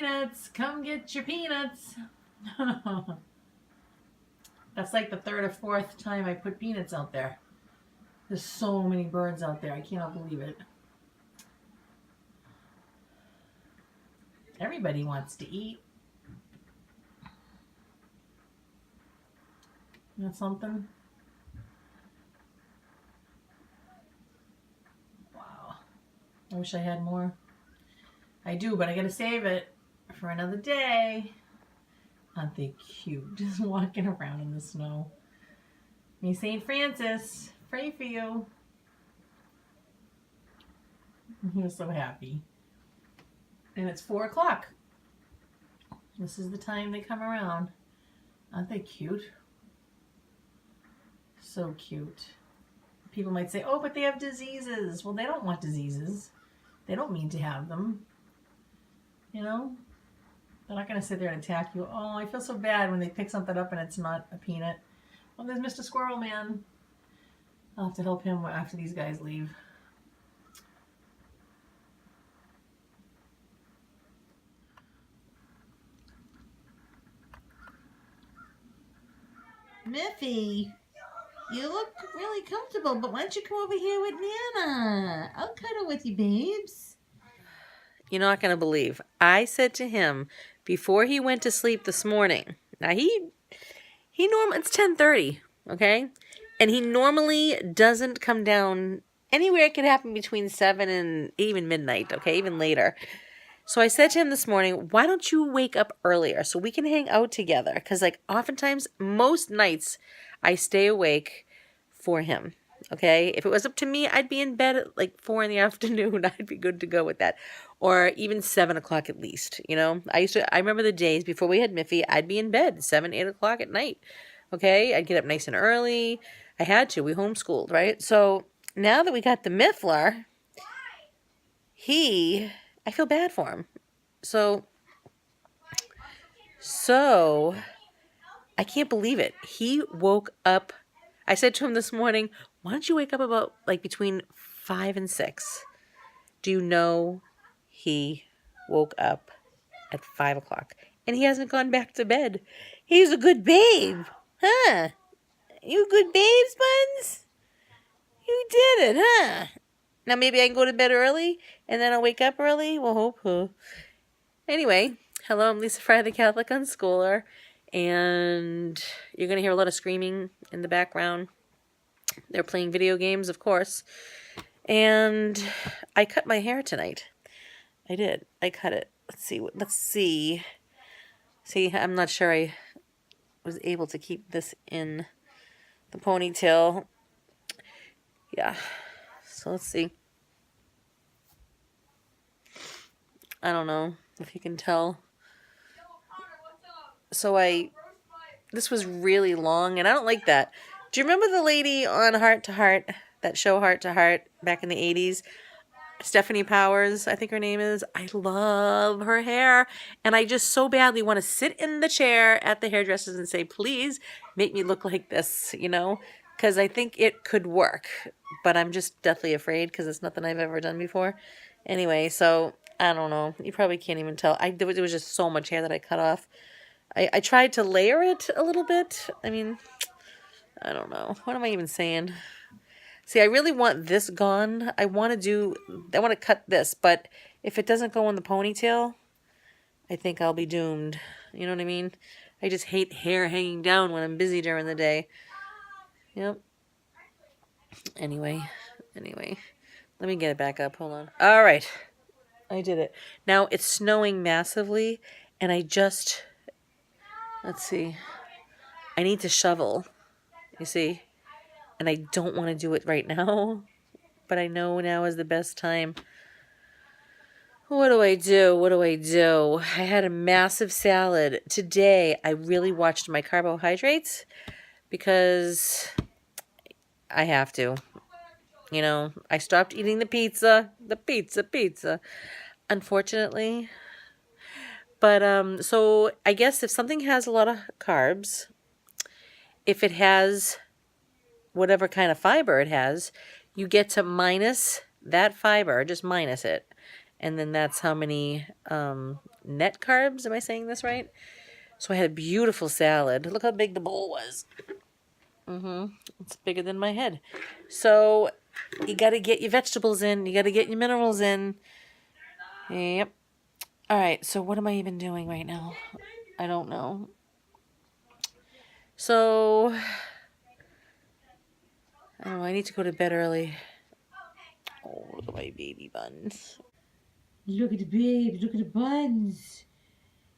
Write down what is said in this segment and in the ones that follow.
peanuts. Come get your peanuts. That's like the third or fourth time I put peanuts out there. There's so many birds out there. I cannot believe it. Everybody wants to eat. That's something. Wow. I wish I had more. I do, but I gotta save it for another day. Aren't they cute? Just walking around in the snow. Me, St. Francis, pray for you. He was so happy. And it's 4 o'clock. This is the time they come around. Aren't they cute? So cute. People might say, oh, but they have diseases. Well, they don't want diseases. They don't mean to have them. You know? They're not going to sit there and attack you. Oh, I feel so bad when they pick something up and it's not a peanut. Oh, there's Mr. Squirrel Man. I'll have to help him after these guys leave. Miffy, you look really comfortable, but why don't you come over here with Nana? I'll cuddle with you, babes. You're not going to believe. I said to him before he went to sleep this morning. Now it's 10:30, okay? And he normally doesn't come down anywhere. It could happen between 7 and even midnight, okay? Even later. So I said to him this morning, why don't you wake up earlier so we can hang out together? Because like oftentimes, most nights, I stay awake for him, okay? If it was up to me, I'd be in bed at like 4 in the afternoon. I'd be good to go with that. Or even 7 o'clock at least, you know? I remember the days before we had Miffy, I'd be in bed 7, 8 o'clock at night, okay? I'd get up nice and early. I had to. We homeschooled, right? So now that we got the Miffler, I feel bad for him. So I can't believe it. He woke up. I said to him this morning, why don't you wake up about like between 5 and 6? Do you know he woke up at 5 o'clock and he hasn't gone back to bed? He's a good babe. Huh? You good babes, Buns? You did it, huh? Now maybe I can go to bed early and then I'll wake up early. We'll hope. Anyway, hello, I'm Lisa Fry, the Catholic Unschooler, and you're going to hear a lot of screaming in the background. They're playing video games, of course, and I cut my hair tonight. I did. I cut it. Let's see. See, I'm not sure I was able to keep this in the ponytail. Yeah. So let's see. I don't know if you can tell. So this was really long, and I don't like that. Do you remember the lady on Heart to Heart, that show Heart to Heart, back in the 80s? Stephanie Powers, I think her name is. I love her hair, and I just so badly want to sit in the chair at the hairdressers and say, please make me look like this, you know? Because I think it could work, but I'm just deathly afraid because it's nothing I've ever done before. Anyway, so I don't know. You probably can't even tell. There was just so much hair that I cut off. I tried to layer it a little bit. I mean, I don't know. What am I even saying? See, I really want this gone. I want to cut this, but if it doesn't go in the ponytail, I think I'll be doomed. You know what I mean? I just hate hair hanging down when I'm busy during the day. Yep. Anyway. Let me get it back up. Hold on. All right. I did it. Now, it's snowing massively, and let's see. I need to shovel, you see? And I don't want to do it right now, but I know now is the best time. What do I do? I had a massive salad. Today, I really watched my carbohydrates because I have to. You know, I stopped eating the pizza. Unfortunately. But, so I guess if something has a lot of carbs, if it has whatever kind of fiber it has, you get to minus that fiber, just minus it. And then that's how many net carbs. Am I saying this right? So I had a beautiful salad. Look how big the bowl was. It's bigger than my head. So you got to get your vegetables in. You got to get your minerals in. Yep. All right. So what am I even doing right now? I don't know. So I don't know. I need to go to bed early. Oh, look at my baby buns. Look at the babes. Look at the buns.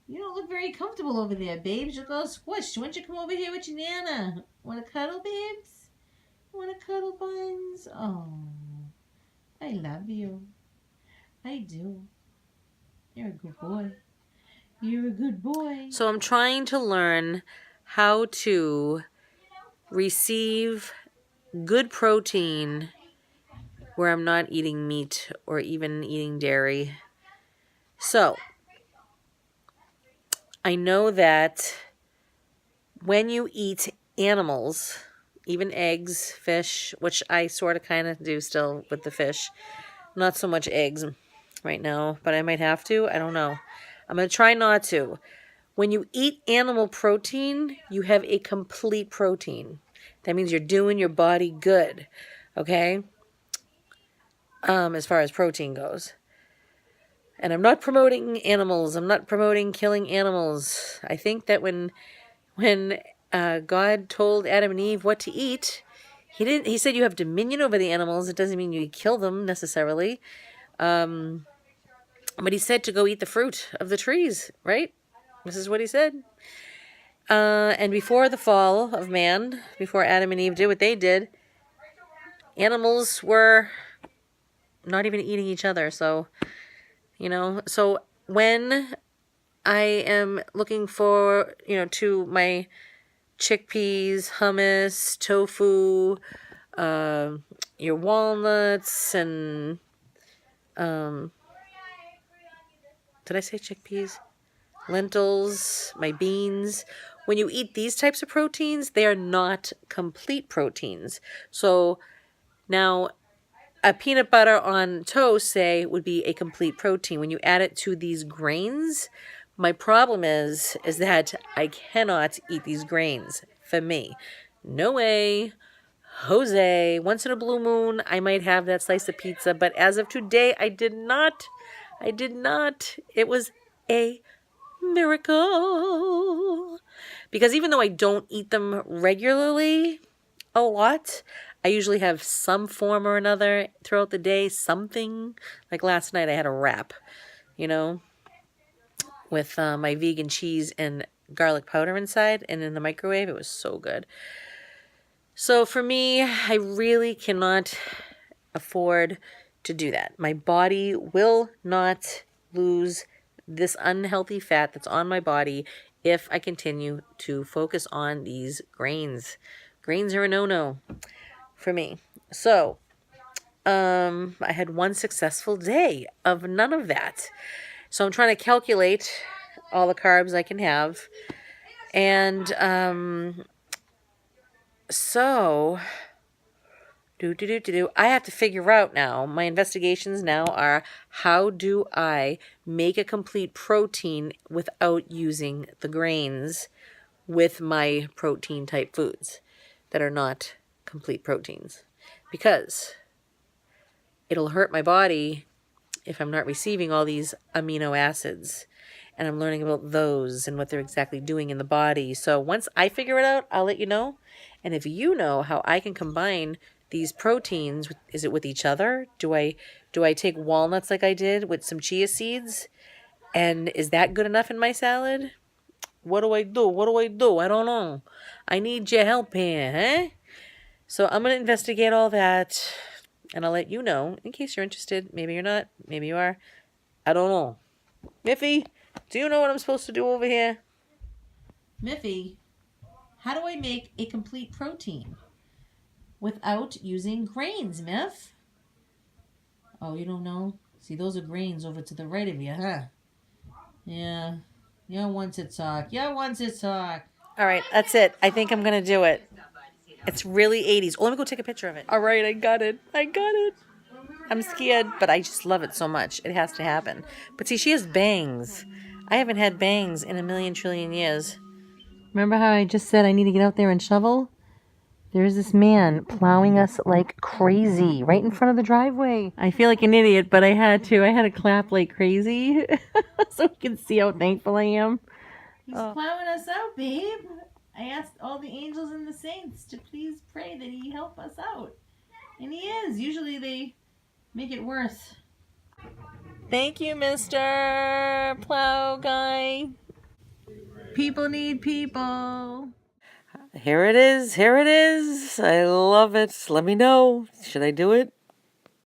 You don't look very comfortable over there, babes. You're all squished. Why don't you come over here with your Nana? Want to cuddle, babes? Want to cuddle, buns? Oh, I love you. I do. You're a good boy. You're a good boy. So I'm trying to learn how to receive good protein where I'm not eating meat or even eating dairy. So I know that when you eat animals, even eggs, fish, which I sort of kind of do still with the fish, not so much eggs right now, but I might have to. I don't know. I'm going to try not to. When you eat animal protein, you have a complete protein. That means you're doing your body good, okay? As far as protein goes. And I'm not promoting animals. I'm not promoting killing animals. I think that when God told Adam and Eve what to eat, he said you have dominion over the animals. It doesn't mean you kill them necessarily. But he said to go eat the fruit of the trees, right? This is what he said. And before the fall of man, before Adam and Eve did what they did, animals were not even eating each other. So, so when I am looking for, to my chickpeas, hummus, tofu, your walnuts, and, did I say chickpeas? Lentils, my beans. When you eat these types of proteins, they are not complete proteins. So now a peanut butter on toast, say, would be a complete protein. When you add it to these grains, my problem is that I cannot eat these grains for me. No way. Jose, once in a blue moon, I might have that slice of pizza, but as of today, I did not. It was a miracle. Because even though I don't eat them regularly a lot, I usually have some form or another throughout the day, something. Like last night I had a wrap, with my vegan cheese and garlic powder inside and in the microwave. It was so good. So for me, I really cannot afford to do that. My body will not lose this unhealthy fat that's on my body if I continue to focus on these grains. Grains are a no-no for me. So, I had one successful day of none of that. So I'm trying to calculate all the carbs I can have. And, so I have to figure out now, my investigations now are, how do I make a complete protein without using the grains with my protein type foods that are not complete proteins? Because it'll hurt my body if I'm not receiving all these amino acids. And I'm learning about those and what they're exactly doing in the body. So once I figure it out, I'll let you know. And if you know how I can combine these proteins, is it with each other? Do I take walnuts like I did with some chia seeds? And is that good enough in my salad? What do I do? I don't know. I need your help here, eh? So I'm going to investigate all that. And I'll let you know in case you're interested. Maybe you're not. Maybe you are. I don't know. Miffy, do you know what I'm supposed to do over here? Miffy, how do I make a complete protein without using grains, Miff? Oh, you don't know? See, those are grains over to the right of you, huh? Yeah. You want to talk. All right, that's it. I think I'm going to do it. It's really 80s. Oh, let me go take a picture of it. All right, I got it. I'm scared, but I just love it so much. It has to happen. But see, she has bangs. I haven't had bangs in a million trillion years. Remember how I just said I need to get out there and shovel? There's this man plowing us like crazy right in front of the driveway. I feel like an idiot, but I had to. I had to clap like crazy so you can see how thankful I am. He's plowing us out, babe. I asked all the angels and the saints to please pray that he help us out. And he is. Usually they make it worse. Thank you, Mr. Plow Guy. People need people. Here it is. Here it is. I love it. Let me know. Should I do it?